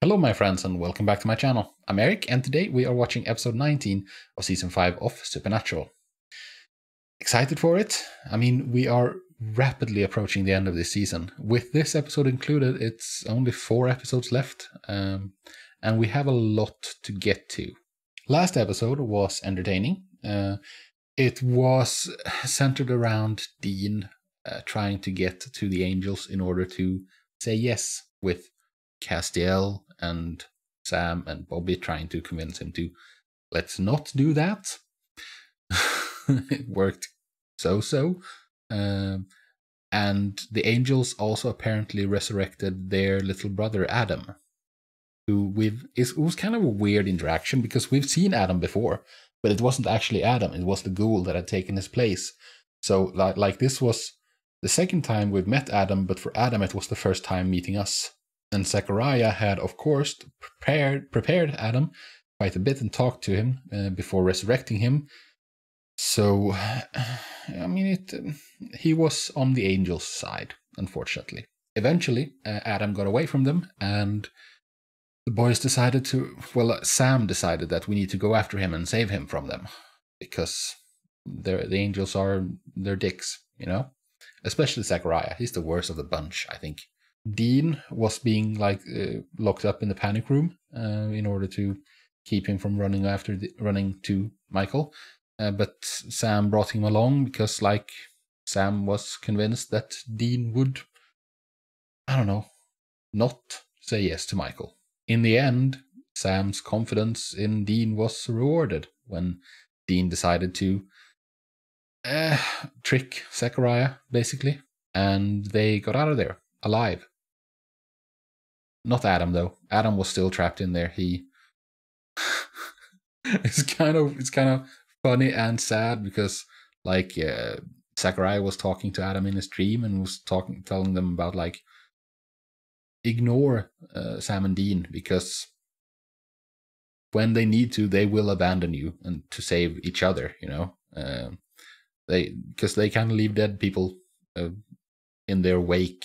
Hello my friends and welcome back to my channel. I'm Eric and today we are watching episode 19 of season 5 of Supernatural. Excited for it? I mean, we are rapidly approaching the end of this season. With this episode included, it's only 4 episodes left, and we have a lot to get to. Last episode was entertaining. It was centered around Dean trying to get to the Angels in order to say yes, with Castiel and Sam and Bobby trying to convince him to let's not do that. It worked so. And the Angels also apparently resurrected their little brother Adam, who it was kind of a weird interaction because we've seen Adam before, but it wasn't actually Adam. It was the ghoul that had taken his place. So like this was the second time we've met Adam, but for Adam it was the first time meeting us. And Zachariah had, of course, prepared Adam quite a bit and talked to him before resurrecting him. So, I mean, he was on the Angels' side, unfortunately. Eventually, Adam got away from them, and the boys decided Sam decided that we need to go after him and save him from them, because the Angels they're dicks, you know? Especially Zachariah. He's the worst of the bunch, I think. Dean was being locked up in the panic room in order to keep him from running to Michael. But Sam brought him along because Sam was convinced that Dean would, I don't know, not say yes to Michael. In the end, Sam's confidence in Dean was rewarded when Dean decided to trick Zachariah, basically, and they got out of there alive. Not Adam, though. Adam was still trapped in there. It's kind of funny and sad because Zachariah was talking to Adam in his dream and was telling them about ignore Sam and Dean, because when they need to, they will abandon you and to save each other, you know. Because they can leave dead people in their wake,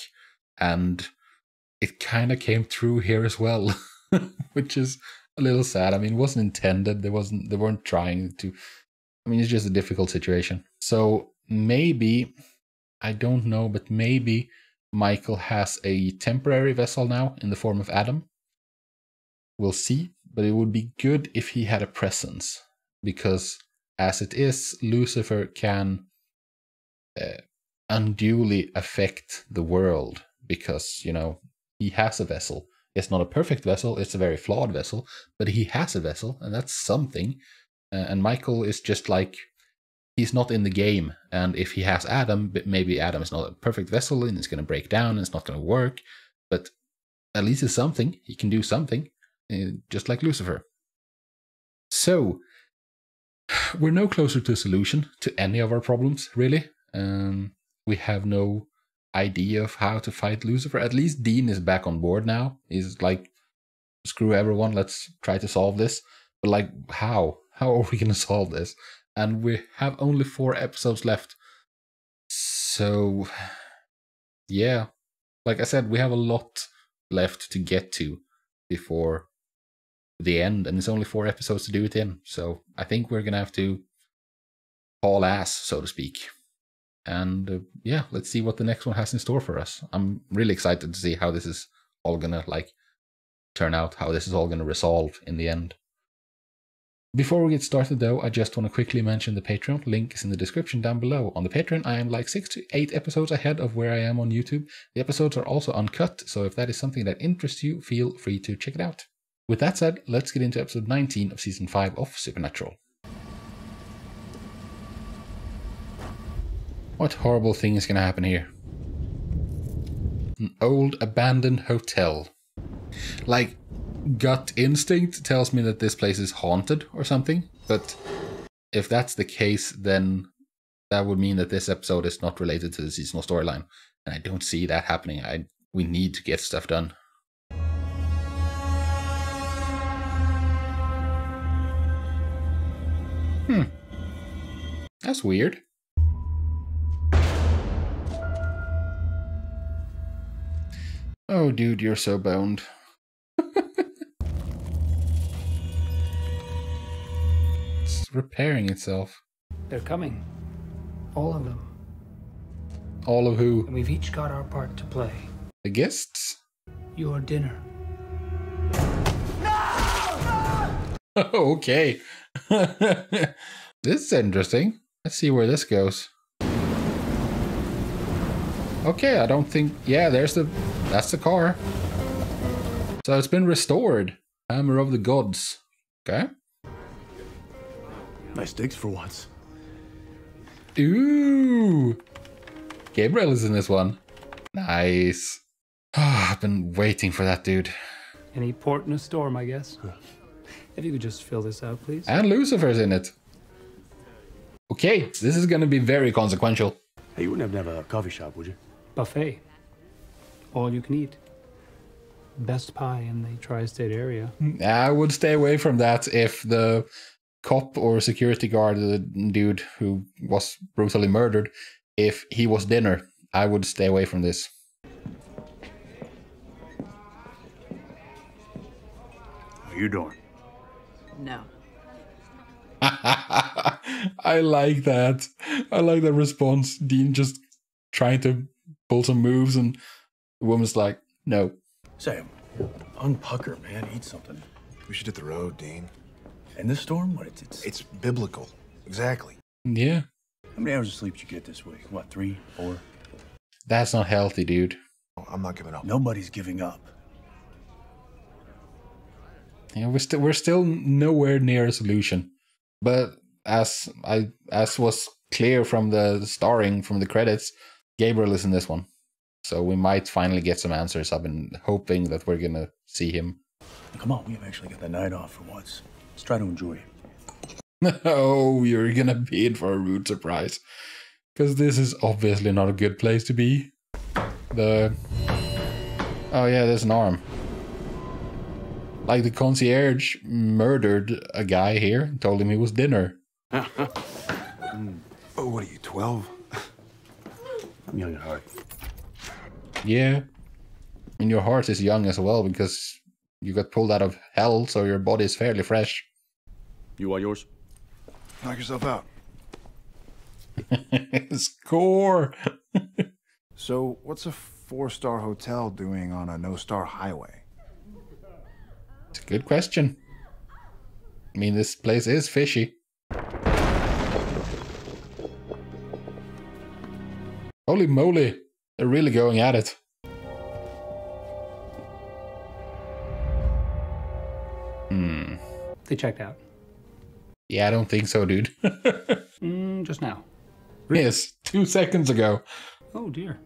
and it kind of came through here as well, which is a little sad. I mean, it wasn't intended. They weren't trying to. I mean, it's just a difficult situation. So maybe, I don't know, but maybe Michael has a temporary vessel now in the form of Adam. We'll see, but it would be good if he had a presence, because as it is, Lucifer can unduly affect the world because, you know, he has a vessel. It's not a perfect vessel, it's a very flawed vessel, but he has a vessel, and that's something. And Michael is just he's not in the game, and if he has Adam, maybe Adam is not a perfect vessel and it's going to break down and it's not going to work, but at least it's something. He can do something, just like Lucifer. So, we're no closer to a solution to any of our problems, really. We have no idea of how to fight Lucifer. At least Dean is back on board now. He's like, screw everyone, let's try to solve this. But how are we going to solve this? And we have only 4 episodes left. So yeah, like I said, we have a lot left to get to before the end, and it's only 4 episodes to do it in. So I think we're going to have to haul ass, so to speak. And yeah, let's see what the next one has in store for us. I'm really excited to see how this is all gonna turn out, how this is all gonna resolve in the end. Before we get started though, I just want to quickly mention the Patreon. Link is in the description down below. On the Patreon, I am 6 to 8 episodes ahead of where I am on YouTube. The episodes are also uncut, so if that is something that interests you, feel free to check it out. With that said, let's get into episode 19 of season 5 of Supernatural. What horrible thing is going to happen here? An old abandoned hotel. Gut instinct tells me that this place is haunted or something, but if that's the case, then that would mean that this episode is not related to the seasonal storyline, and I don't see that happening. We need to get stuff done. That's weird. Oh, dude, you're so boned. It's repairing itself. They're coming. All of them. All of who? And we've each got our part to play. The guests? Your dinner. Okay. This is interesting. Let's see where this goes. Okay, I don't think... Yeah, that's the car. So it's been restored. Hammer of the Gods. Okay. Nice digs for once. Ooh. Gabriel is in this one. Nice. I've been waiting for that dude. Any port in a storm, I guess. If you could just fill this out, please. And Lucifer's in it. Okay, this is gonna be very consequential. Hey, you wouldn't have to have a coffee shop, would you? Buffet. All you can eat. Best pie in the tri-state area. I would stay away from that if the cop or security guard, the dude who was brutally murdered, if he was dinner, I would stay away from this. How you doing? No. I like that. I like that response. Dean just trying to pull some moves and the woman's like, no. Sam, unpucker, man. Eat something. We should hit the road, Dean. In this storm? What? It's biblical. Exactly. Yeah. How many hours of sleep did you get this week? What, 3, 4? That's not healthy, dude. Oh, I'm not giving up. Nobody's giving up. Yeah, we're still nowhere near a solution. But as was clear from the starring, from the credits, Gabriel is in this one. So we might finally get some answers. I've been hoping that we're gonna see him. Come on, we've actually got the night off for once. Let's try to enjoy it. Oh, you're gonna be in for a rude surprise. Because this is obviously not a good place to be. Oh yeah, there's an arm. Like the concierge murdered a guy here and told him he was dinner. Oh, what are you, 12? I'm young at heart. Yeah. And your heart is young as well because you got pulled out of hell, so your body is fairly fresh. You want yours? Knock yourself out. Score! So, what's a 4-star hotel doing on a no-star highway? It's a good question. I mean, this place is fishy. Holy moly, they're really going at it. They checked out. Yeah, I don't think so, dude. Just now. Yes, 2 seconds ago. Oh, dear.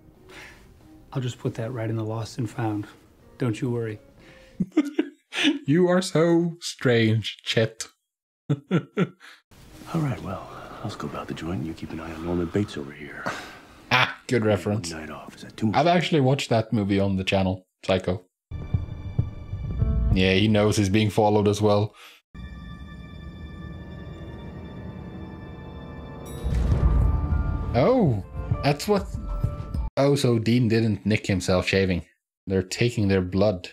I'll just put that right in the lost and found. Don't you worry. You are so strange, Chet. All right, well, I'll scope out the joint and you keep an eye on Norman Bates over here. Ah, good reference. One night off. Is that too much? I've actually watched that movie on the channel, Psycho. Yeah, he knows he's being followed as well. Oh, that's what... Oh, so Dean didn't nick himself shaving. They're taking their blood.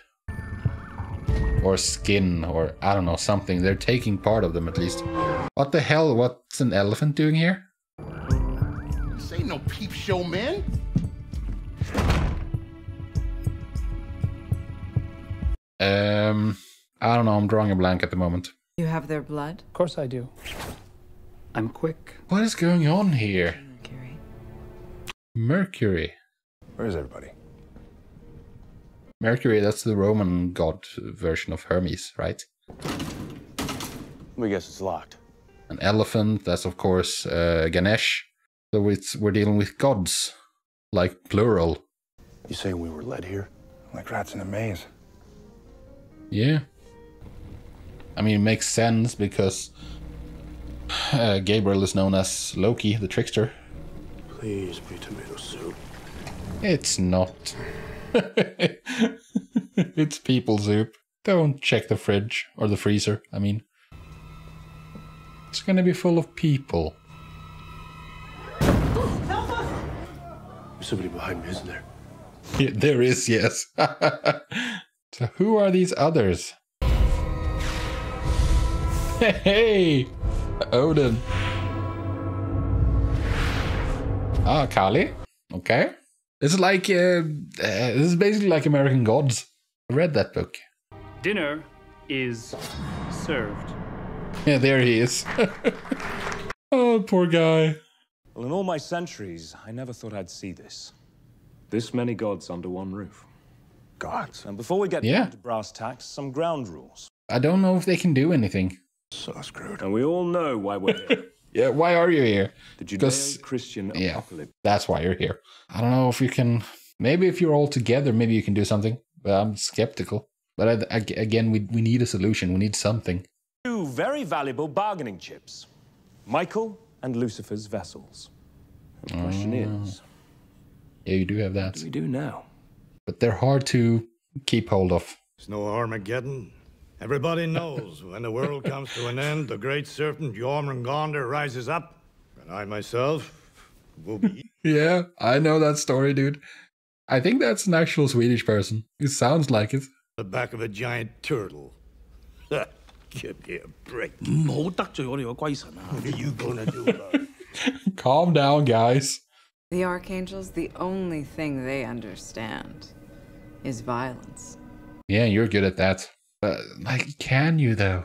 Or skin, or I don't know, something. They're taking part of them at least. What the hell? What's an elephant doing here? This ain't no peep show, man. I don't know, I'm drawing a blank at the moment. You have their blood? Of course I do. I'm quick. What is going on here? Mercury. Mercury. Where is everybody? Mercury, that's the Roman god version of Hermes, right? Let me guess it's locked. An elephant, that's of course Ganesh. So we're dealing with gods, like plural. You saying we were led here? Like rats in a maze. Yeah. I mean, it makes sense because Gabriel is known as Loki, the trickster. Please be tomato soup. It's not. It's people soup. Don't check the fridge or the freezer, I mean. It's gonna be full of people. There's somebody behind me, isn't there? Yeah, there is, yes. So who are these others? Hey! Odin. Ah, Kali. Okay. It's like, this is basically like American Gods. I read that book. Dinner is served. Yeah, there he is. Oh, poor guy. Well, in all my centuries, I never thought I'd see this. This many gods under one roof. Gods. And before we get Yeah. down to brass tacks, some ground rules. I don't know if they can do anything. So screwed. And we all know why we're here. Yeah, why are you here? The Because- Judeo-Christian Yeah, apocalypse. that's why you're here. I don't know if you can... Maybe if you're all together, maybe you can do something. But I'm skeptical. But again, we need a solution. We need something. Two very valuable bargaining chips. Michael and Lucifer's vessels. And the question is, Yeah, you do have what that. do we do now? But they're hard to keep hold of. It's no Armageddon. Everybody knows when the world comes to an end, the great serpent Jormungandr rises up, and I myself will be Yeah, I know that story, dude. I think that's an actual Swedish person. It sounds like it. the back of a giant turtle. Give me a break. 唔好得罪我哋個龜神啊！ What are you gonna do about it? Calm down, guys. The archangels, the only thing they understand is violence. Yeah, you're good at that. Like, can you, though?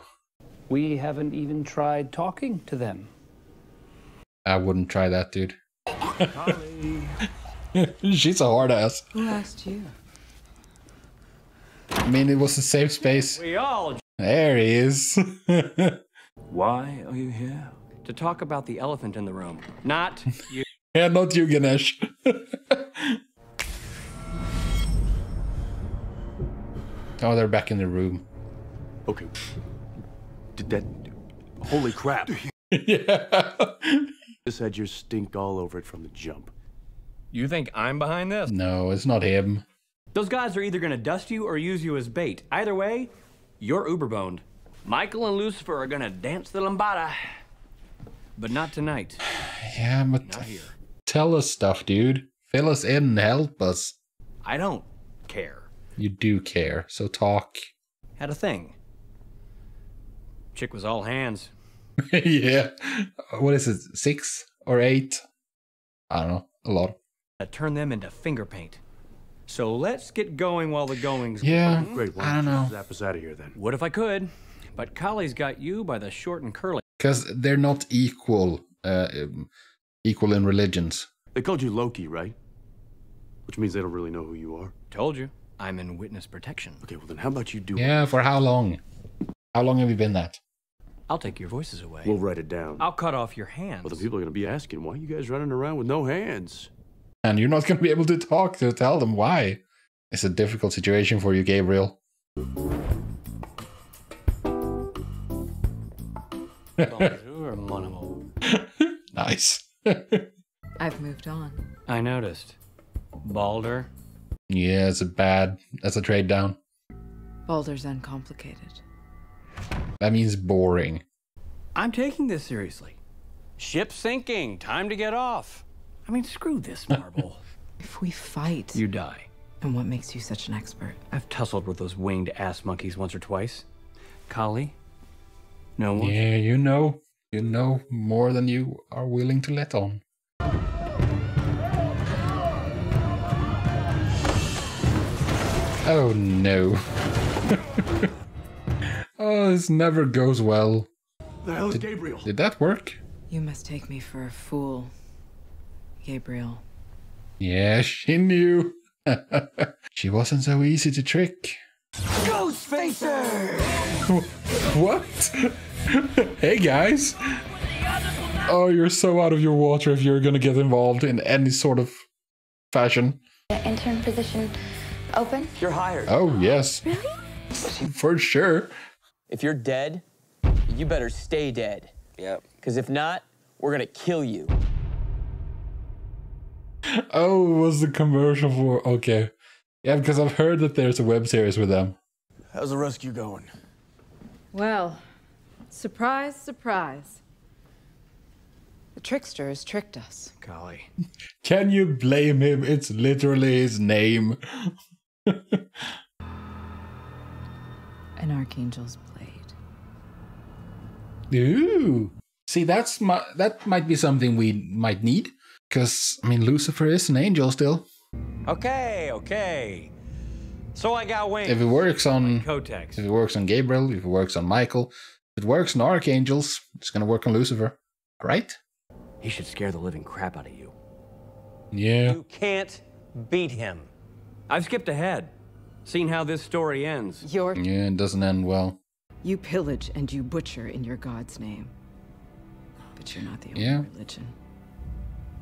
We haven't even tried talking to them. I wouldn't try that, dude. She's a hard ass. Who asked you? I mean, it was a safe space. We all There he is. Why are you here? to talk about the elephant in the room, not you. Yeah, not you, Ganesh. Oh, they're back in the room. Okay. Did that... Holy crap. Yeah. This had your stink all over it from the jump. You think I'm behind this? No, it's not him. Those guys are either gonna dust you or use you as bait. Either way, you're uber-boned. Michael and Lucifer are gonna dance the lambada. But not tonight. Yeah, but Not here. tell us stuff, dude. Fill us in and help us. I don't care. You do care, so talk. Had a thing. Chick was all hands. Yeah. What is it, 6 or 8? I don't know, a lot. That turned them into finger paint. So let's get going while the going's Yeah, Great, why I don't don't you know. zap us out of here then? What if I could? But Kali's got you by the short and curly. Because they're not equal, equal in religions. They called you Loki, right? Which means they don't really know who you are. Told you, I'm in witness protection. Okay, well then how about you do Yeah, for how long? How long have you been that? I'll take your voices away. We'll write it down. I'll cut off your hands. Well, the people are going to be asking, why are you guys running around with no hands? And you're not going to be able to talk to tell them why. It's a difficult situation for you, Gabriel. Bonjour, mon amour. Nice. I've moved on. I noticed. Balder. Yeah, that's a trade down. Baldur's uncomplicated. That means boring. I'm taking this seriously. Ship sinking. Time to get off. I mean, screw this marble. If we fight, You die. and what makes you such an expert? I've tussled with those winged ass monkeys once or twice. Kali? No one? Yeah, you know more than you are willing to let on. Oh no. Oh, this never goes well. The hell is Gabriel? Did that work? You must take me for a fool, Gabriel. Yeah, she knew. She wasn't so easy to trick. Ghostfacer! What? Hey guys. Oh, you're so out of your water if you're gonna get involved in any sort of fashion. The intern position open? You're hired. Oh, yes. Really? For sure. If you're dead, you better stay dead. Yep. Because if not, we're gonna kill you. Oh, it was the commercial for... Okay. Yeah, because I've heard that there's a web series with them. How's the rescue going? Well, surprise, surprise. The trickster has tricked us. Kali. Can you blame him? It's literally his name. An archangel's blade. Ooh. See, that might be something we might need. Because, I mean, Lucifer is an angel still. Okay. So I got wings. If it works on Kotex. If it works on Gabriel, if it works on Michael, if it works on archangels, it's gonna work on Lucifer. Right? He should scare the living crap out of you. Yeah. You can't beat him. I've skipped ahead. Seen how this story ends. Yeah, it doesn't end well. You pillage and you butcher in your God's name. But you're not the only religion.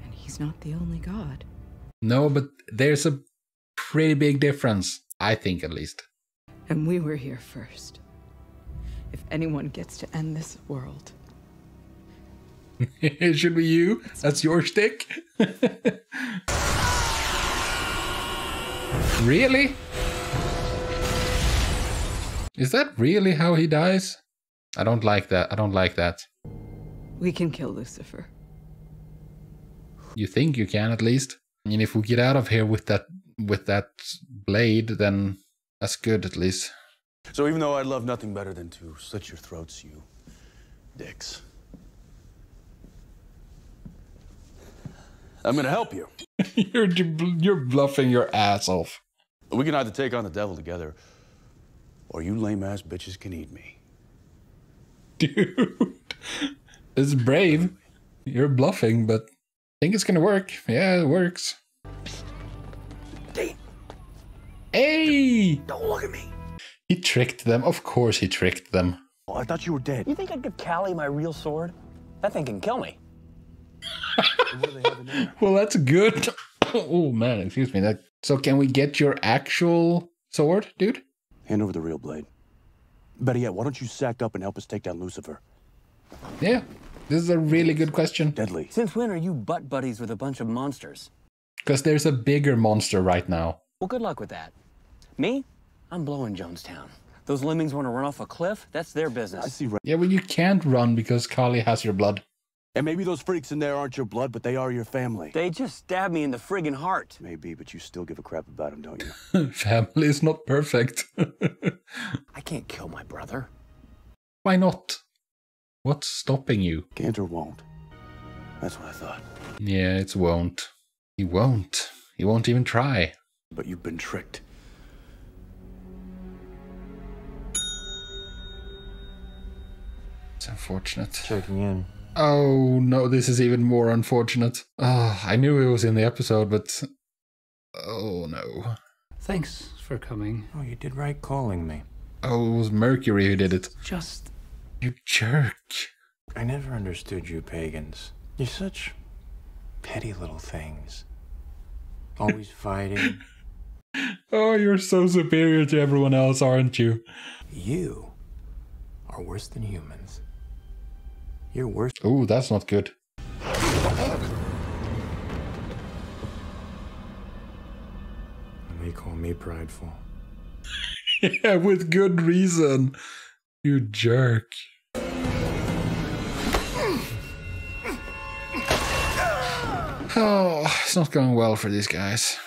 And he's not the only God. No, but there's a pretty big difference. I think, at least. And we were here first. If anyone gets to end this world... It should be you. That's your shtick. Really? Is that really how he dies? I don't like that. I don't like that. We can kill Lucifer. You think you can, at least? I mean, if we get out of here with that blade, then that's good, at least. So even though I'd love nothing better than to slit your throats, you dicks, I'm gonna help you. You're bluffing your ass off. We can either take on the devil together, or you lame-ass bitches can eat me. Dude, it's brave. You're bluffing, but I think it's gonna work. Yeah, it works. Hey! Don't look at me. He tricked them. Of course he tricked them. Oh, I thought you were dead. You think I'd give Callie my real sword? That thing can kill me. Well, that's good. Oh, man, excuse me. So can we get your actual sword, dude? Hand over the real blade. Better yet, why don't you sack up and help us take down Lucifer? Yeah, this is a really good question. Deadly. Since when are you butt buddies with a bunch of monsters? Because there's a bigger monster right now. Well, good luck with that. Me? I'm blowing Jonestown. Those lemmings want to run off a cliff? That's their business. I see. Right. Yeah, well, you can't run because Kali has your blood. And maybe those freaks in there aren't your blood, but they are your family. They just stabbed me in the friggin' heart. Maybe, but you still give a crap about them, don't you? Family is not perfect. I can't kill my brother. Why not? What's stopping you? Can't or won't. That's what I thought. Yeah, it won't. He won't. He won't even try. But you've been tricked. It's unfortunate. Checking in. Oh no, this is even more unfortunate. Oh, I knew it was in the episode, but... Oh no. Thanks for coming. Oh, you did right calling me. Oh, it was Mercury who did it. Just... You jerk. I never understood you pagans. You're such petty little things. Always fighting. Oh, you're so superior to everyone else, aren't you? You are worse than humans. You're worse. Oh, that's not good. They call me prideful. Yeah, with good reason. You jerk. Oh, it's not going well for these guys.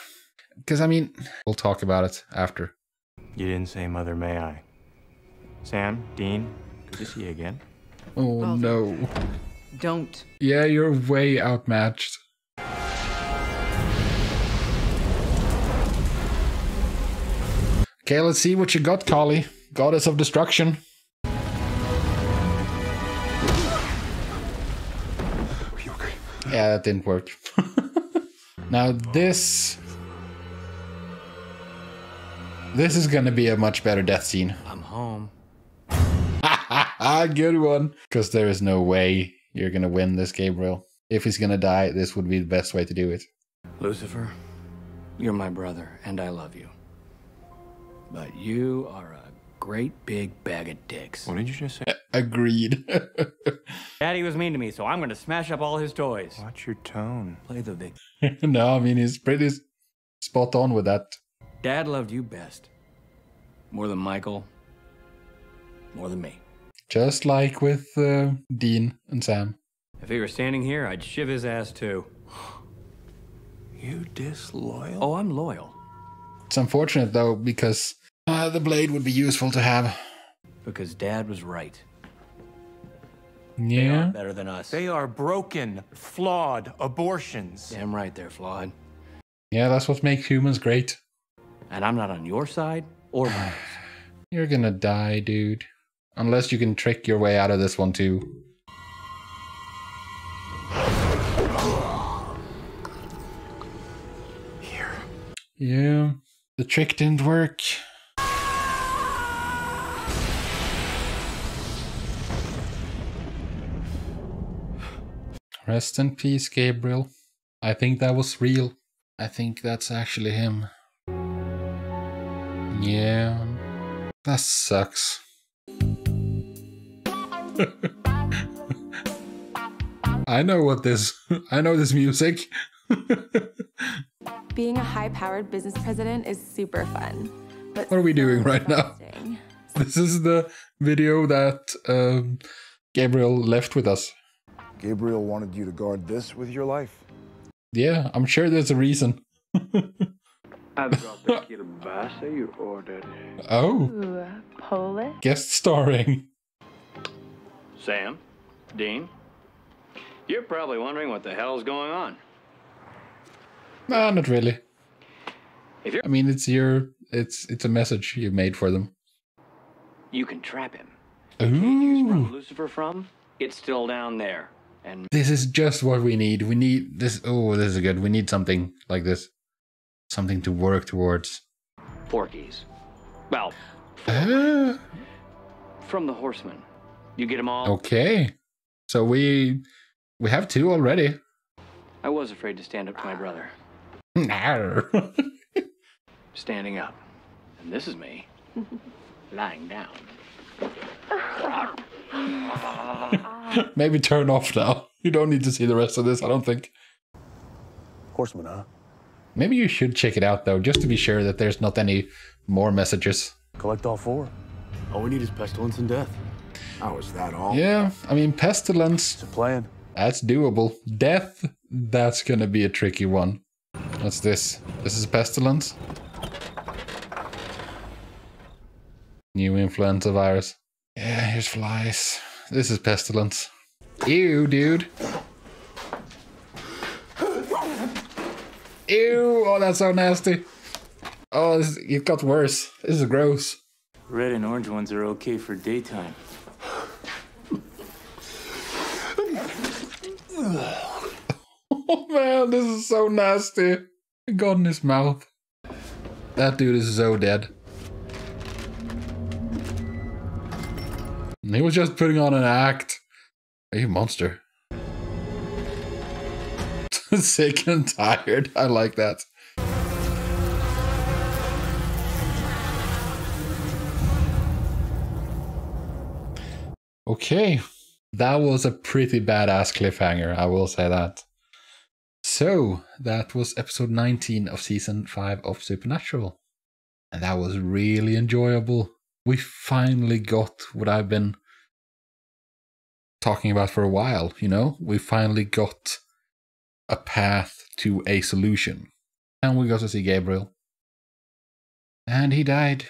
Because, I mean, we'll talk about it after. You didn't say Mother May I. Sam, Dean, good to see you again. Oh, no. Don't. Yeah, you're way outmatched. Okay, let's see what you got, Kali. Goddess of Destruction. Yeah, that didn't work. Now this is gonna be a much better death scene. I'm home. Good one. Because there is no way you're gonna win this, Gabriel. If he's gonna die, this would be the best way to do it. Lucifer, you're my brother, and I love you. But you are a great big bag of dicks. What did you just say? Agreed. Daddy was mean to me, so I'm gonna smash up all his toys. Watch your tone. Play the big. No, I mean, he's pretty spot on with that. Dad loved you best. More than Michael. More than me. Just like with Dean and Sam. If he were standing here, I'd shiv his ass too. You disloyal? Oh, I'm loyal. It's unfortunate, though, because the blade would be useful to have. Because Dad was right. They Yeah. are better than us. They are broken, flawed abortions. Damn right they're flawed. Yeah, that's what makes humans great. And I'm not on your side or mine. You're gonna die, dude. Unless you can trick your way out of this one too. Here. Yeah, the trick didn't work. Rest in peace, Gabriel. I think that was real. I think that's actually him. Yeah, that sucks. I know this music. Being a high-powered business president is super fun. But What are we doing right now? This is the video that Gabriel left with us. Gabriel wanted you to guard this with your life. Yeah, I'm sure there's a reason. I've got the kielbasa you ordered. Oh, Ooh, Polish? guest starring. Sam, Dean, you're probably wondering what the hell's going on. Nah, not really. If you're I mean, it's a message you made for them. you can trap him. He's from Ooh, Lucifer from, it's still down there. And this is just what we need. We need this. Oh, this is good. We need something like this. Something to work towards. Porkies. Well, Ah, from the Horsemen. You get them all? okay. So we have two already. I was afraid to stand up to my brother. Arr. Standing up. And this is me. Lying down. Maybe turn off now. You don't need to see the rest of this, I don't think. Horseman, huh? Maybe you should check it out though, just to be sure that there's not any more messages. Collect all four. All we need is pestilence and death. Oh, is that all? Yeah, I mean, pestilence, It's a plan. that's doable. Death, that's gonna be a tricky one. What's this? This is pestilence. New influenza virus. Yeah, here's flies. This is pestilence. Ew, dude. Ew, oh, that's so nasty. Oh, it got worse. This is gross. Red and orange ones are okay for daytime. Oh man, this is so nasty. It got in his mouth. That dude is so dead. And he was just putting on an act. Are you a monster? Sick and tired. I like that. Okay. That was a pretty badass cliffhanger, I will say that. So, that was episode 19 of season 5 of Supernatural. And that was really enjoyable. We finally got what I've been talking about for a while, you know? We finally got a path to a solution. And we got to see Gabriel. And he died.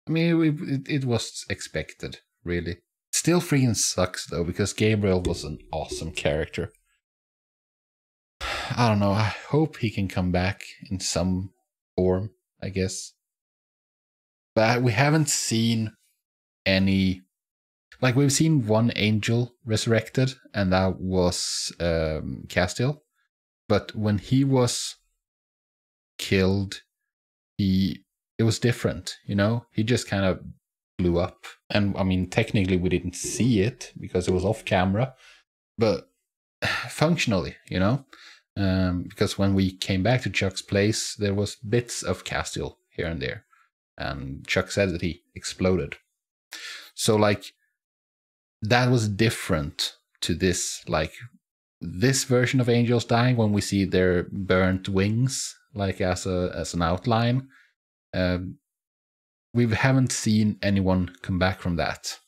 I mean, it was expected, really. Still freaking sucks, though, because Gabriel was an awesome character. I don't know, I hope he can come back in some form, I guess. But we haven't seen any... Like, we've seen one angel resurrected, and that was Castiel. But when he was killed, it was different, you know? He just kind of blew up. And, I mean, technically we didn't see it, because it was off camera. But functionally, you know? Because when we came back to Chuck's place, there was bits of Castiel here and there. And Chuck said that he exploded. So, like, that was different to this, like, this version of angels dying when we see their burnt wings, like, as an outline. We haven't seen anyone come back from that.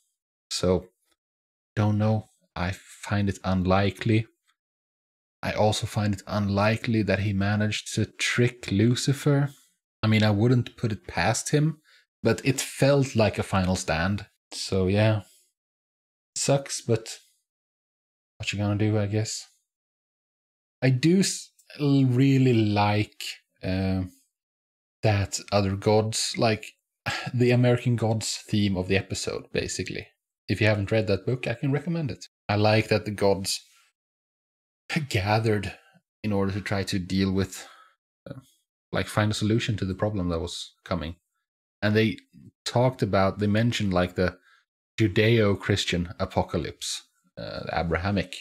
So, don't know. I find it unlikely. I also find it unlikely that he managed to trick Lucifer. I mean, I wouldn't put it past him, but it felt like a final stand. So yeah, sucks, but what you gonna do, I guess. I do really like that other gods, like the American Gods theme of the episode, basically. If you haven't read that book, I can recommend it. I like that the gods gathered in order to try to deal with, like, find a solution to the problem that was coming. And they mentioned like the Judeo-Christian apocalypse, the Abrahamic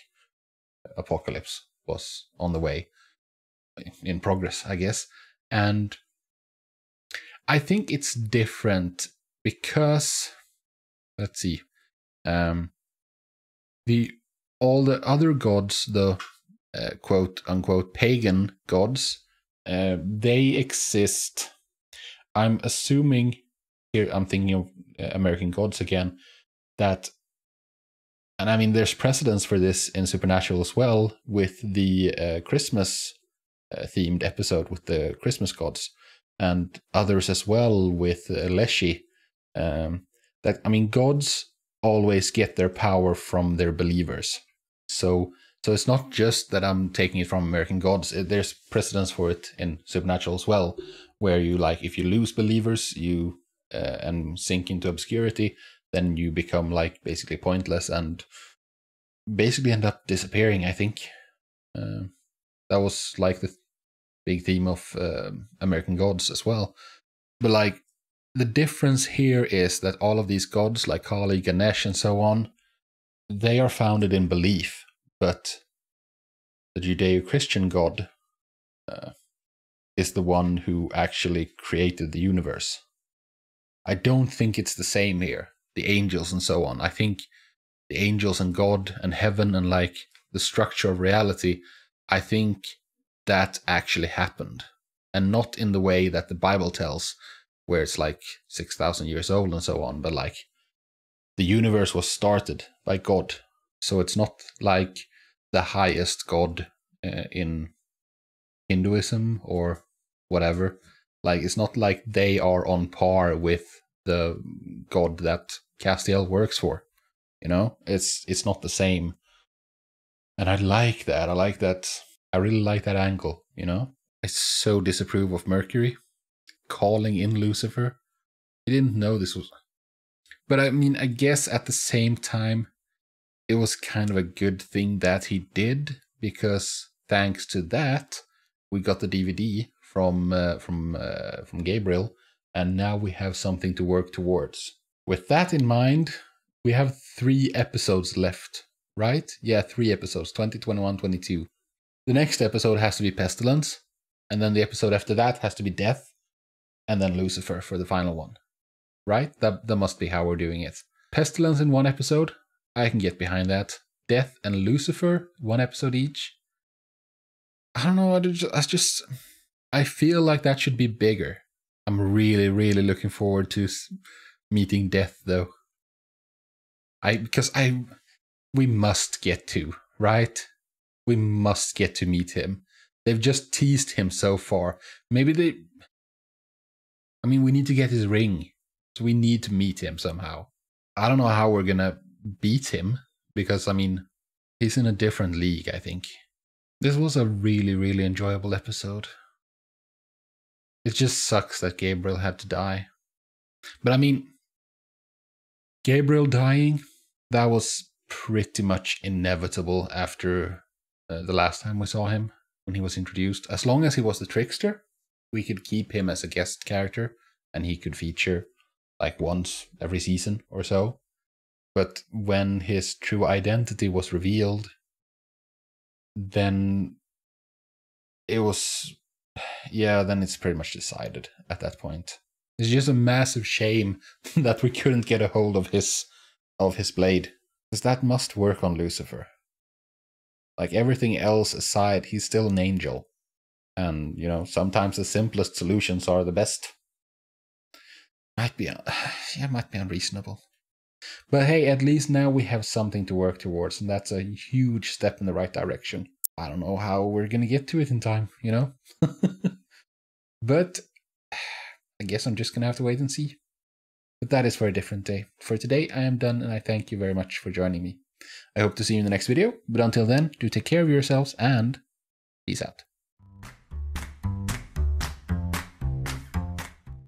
apocalypse was on the way, in progress, I guess. And I think it's different because, let's see, all the other gods, the quote unquote pagan gods, they exist. I'm assuming here, I'm thinking of American Gods again, that, and I mean, there's precedence for this in Supernatural as well, with the Christmas themed episode with the Christmas gods, and others as well with Leshy. That, I mean, gods always get their power from their believers. So it's not just that I'm taking it from American Gods. There's precedence for it in Supernatural as well, where you, like, if you lose believers, you and sink into obscurity, then you become, like, basically pointless and basically end up disappearing, I think. That was like the big theme of American Gods as well. But, like, the difference here is that all of these gods, like Kali, Ganesh, and so on, they are founded in belief. But the Judeo-Christian god is the one who actually created the universe. I don't think it's the same here. The angels and so on. I think the angels and God and heaven and, like, the structure of reality, I think that actually happened. And not in the way that the Bible tells, where it's like 6,000 years old and so on, but, like, the universe was started by God. So it's not like the highest god in Hinduism or whatever. Like, it's not like they are on par with the god that Castiel works for. You know, it's not the same. And I like that. I really like that angle, you know? I so disapprove of Mercury calling in Lucifer. I didn't know this was... But I mean, I guess at the same time, it was kind of a good thing that he did, because thanks to that, we got the DVD from Gabriel, and now we have something to work towards. With that in mind, we have 3 episodes left, right? Yeah, 3 episodes, 20, 21, 22. The next episode has to be Pestilence, and then the episode after that has to be Death, and then Lucifer for the final one. Right? That must be how we're doing it. Pestilence in 1 episode, I can get behind that. Death and Lucifer, 1 episode each. I don't know, I feel like that should be bigger. I'm really, really looking forward to meeting Death, though. We must get to, right? We must get to meet him. They've just teased him so far. We need to get his ring. So we need to meet him somehow. I don't know how we're gonna beat him, because, I mean, he's in a different league, I think. This was a really, really enjoyable episode. It just sucks that Gabriel had to die. But I mean, Gabriel dying, that was pretty much inevitable after the last time we saw him, when he was introduced. As long as he was the trickster, we could keep him as a guest character, and he could feature like once every season or so. But when his true identity was revealed, then it was, then it's pretty much decided at that point. It's just a massive shame that we couldn't get a hold of his blade, because that must work on Lucifer. Like, everything else aside, he's still an angel. And, you know, sometimes the simplest solutions are the best. Might be unreasonable. But hey, at least now we have something to work towards, and that's a huge step in the right direction. I don't know how we're gonna get to it in time, you know? But I guess I'm just gonna have to wait and see. But that is for a different day. For today, I am done, and I thank you very much for joining me. I hope to see you in the next video, but until then, do take care of yourselves and peace out.